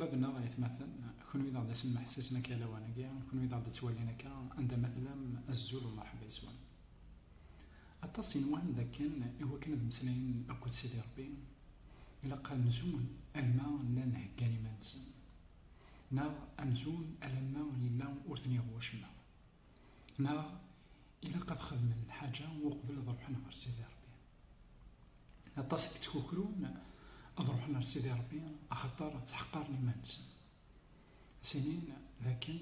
مرحبا بنا مثلا كون إذا غادي نسمع حساسنا كلاوانا كاع كون إذا غادي تولينا كاع عند مثلا الزول ومرحبا يسوان التصين وهم ذاك هو كان مسلين أكد سيدي ربي إلا قال نزول الماء لا نهكاني ما نسن ناغ أمزول الماء إلا أرثني هو شما ناغ إلا قد خذ من حاجة وقبل ضرحنا غير سيدي ربي التصين تكوكرون أضرحنا لسيدي ربي أخطر تحقرني ما نسن سنين لكن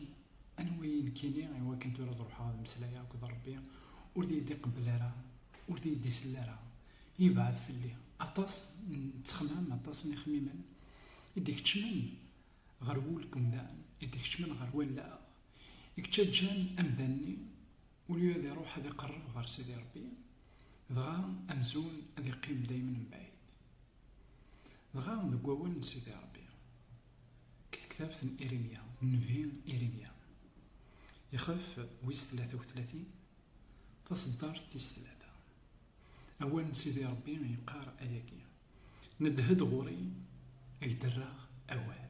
أنا وين كيني إوا كنت راه نروح هذا المسلايا وكذا ربي وردي يدي قبل راه وردي يدي سلا يبعث في الليل أطاس تخمم أطاس نخميما يديك تشمن غير ولكم دان يديك تشمن غير ولا يكتجان أمذني وليو هذا يروح هذا يقرب غير سيدي ربي دغا أمزون هذا يقيم دايما من بعيد دغا ذوك وول سيدي ربي كتابة إيريميا نبي إيريميا يخف ويس 33 فصدار تيس 3 أول سيدي ربي يقار أياكي ندهد غوري يدرغ أوال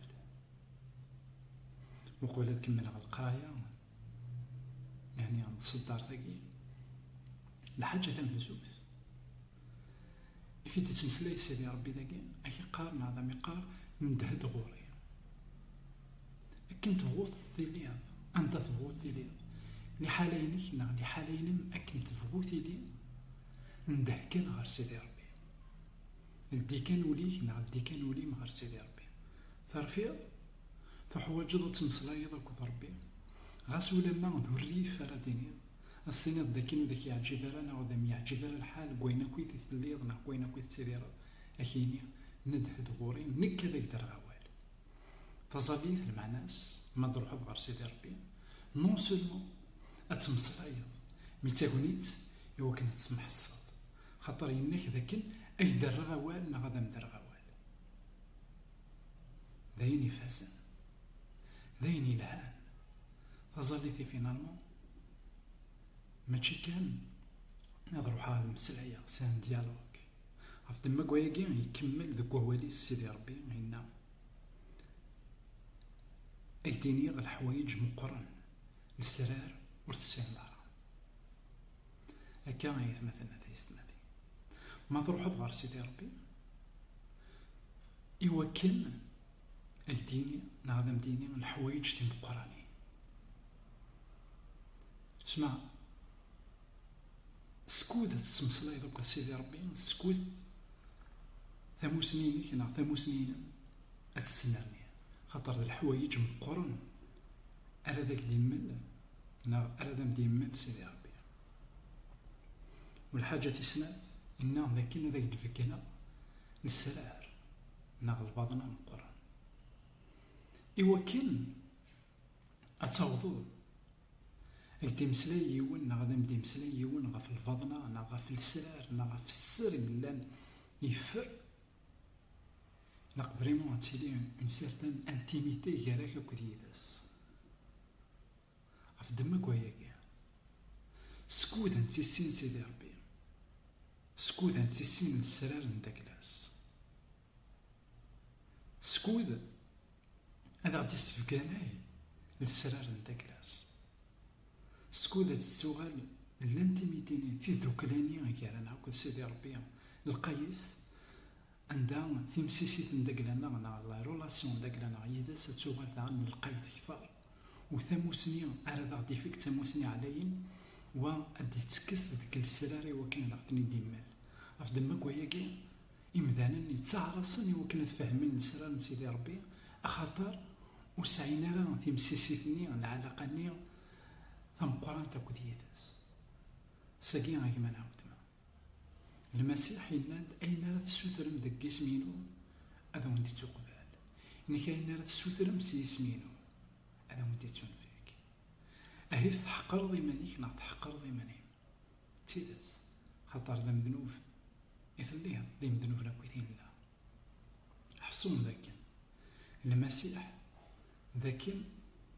وقبل نكمل على القراية يعني صدار تاكي لحاجة تمهزوز في تتمسلي سيدي ربي داكي أكي قار مع ذا مقار ندهد غوري أكن تبغوث تيليض أنت تبغوث تيليض لحالينك نا لحالين أكن تبغوث تيليض ندهكن كان غير سيدي ربي لدي كان وليك نا لدي كان ولي غير سيدي ربي ترفيض تحوجض تمسلايض أكد ربي غاس ولا ما ذو الريف راه ديني السنة ذاكين وذاك يعجب رانا وذا يعجب الحال قوينا كويت تليض نا قوينا كويت سيدي ربي أكيني ندهد غوري نكا ذاك درغاوال تظليت المعناس ما تروح غير سيدي ربي نون سولمون اتمصلايض مي تاكونيت إوا كانت تسمح الصاد خاطر ينك ذاكن أي درغ وال نا غادا مدرغ وال ذاين يفاسن ذاين يلهان تظليتي فينالمون ماشي كان نروح هذا المسلايا سان ديالوغ عرفت دما كواياكي يكمل ذوك وهوالي سيدي ربي هنا أكديني الحوايج مقرن للسرار ورتسيمبار هكا غيتمثلنا تيستنادي ما تروح غير سيدي ربي إوا كان أكديني نعظم ديني الحوايج تي مقراني اسمع سكوت تسمسلاي دوك سيدي ربي سكوت ثمو سنينك نا ثمو سنين أتسنرني خاطر الحوايج مقرن على ذاك ديمل نا على ذاك ديمل سيدي ربي والحاجة تسناد إنا ذاكين ذاك دفكنا للسرار نا الباطنة مقرن إوا كان أتصوضو أكدي مسلاي يون نا غادا مدي مسلاي يون غا في الباطنة نا غا في السرار نا غا في السر ملان يفر لا فريمون تيلي اون سيرتان انتيميتي كاراك اكد يداس غف دما كواياكي سكوت انت سين سيدي ربي سكوت انت سين السرار نداكلاس سكوت هذا غادي تفكاناي للسرار نداكلاس سكوت هاد السؤال الانتيميتي في دوكلاني كارانا اكد سيدي ربي القيس عندها تيمسيسيت نداكلانا نا لا رولاسيون داكلانا يداس تسوغال تاع من القيد كثار وثموسني على غادي فيك ثموسني عليين و ادي تسكس ديك السراري وكان غادي ديمال عرف دما كواياكي امذانا يتعرصني وكان فاهمين السرار سيدي ربي اخاطر وسعينا راه تيمسيسيتني العلاقه ني ثم قران تاكد يداس ساكي غاكي ما نعاود المسيح يناد أين راه تسوترم داك اسمينو هذا وندي تقبل إنك أين راه تسوترم سي اسمينو هذا وندي تنفيك أهي تحقر ضيمانيك نا تحقر ضيماني تيدس خاطر ذا مذنوب يثليها ذي مذنوب لا كويتين لا حصون ذاك المسيح ذاك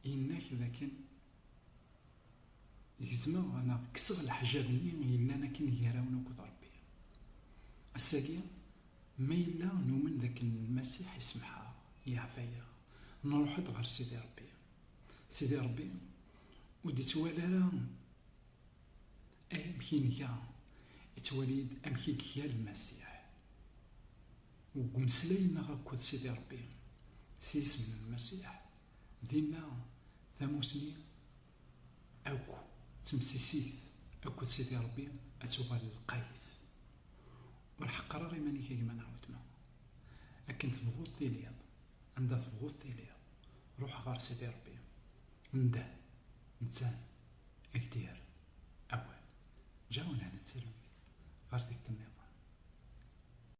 إنك ذاك يزما أنا كسر الحجاب اللي إلا أنا كي نيراونا كود ربي الساقية ما إلا نؤمن ذاك المسيح يسمحها يعفايا نروح غير سيدي ربي. سيدي ربي ودي توالى راه أمكين كاع يتوليد أمكين كيا المسيح ومسلينا غاكود سيدي ربي سي اسم المسيح دينا ثاموسني أكو تمسيسيت أكو سيدي ربي أتوغال القايث والحق راه ماني كيما نعاود ما لكن تبغوط تيليض عندها تبغوط تيليض روح غار سيدي ربي نده نتان اكدير أول جاونا نتسلم غار ديك النظام.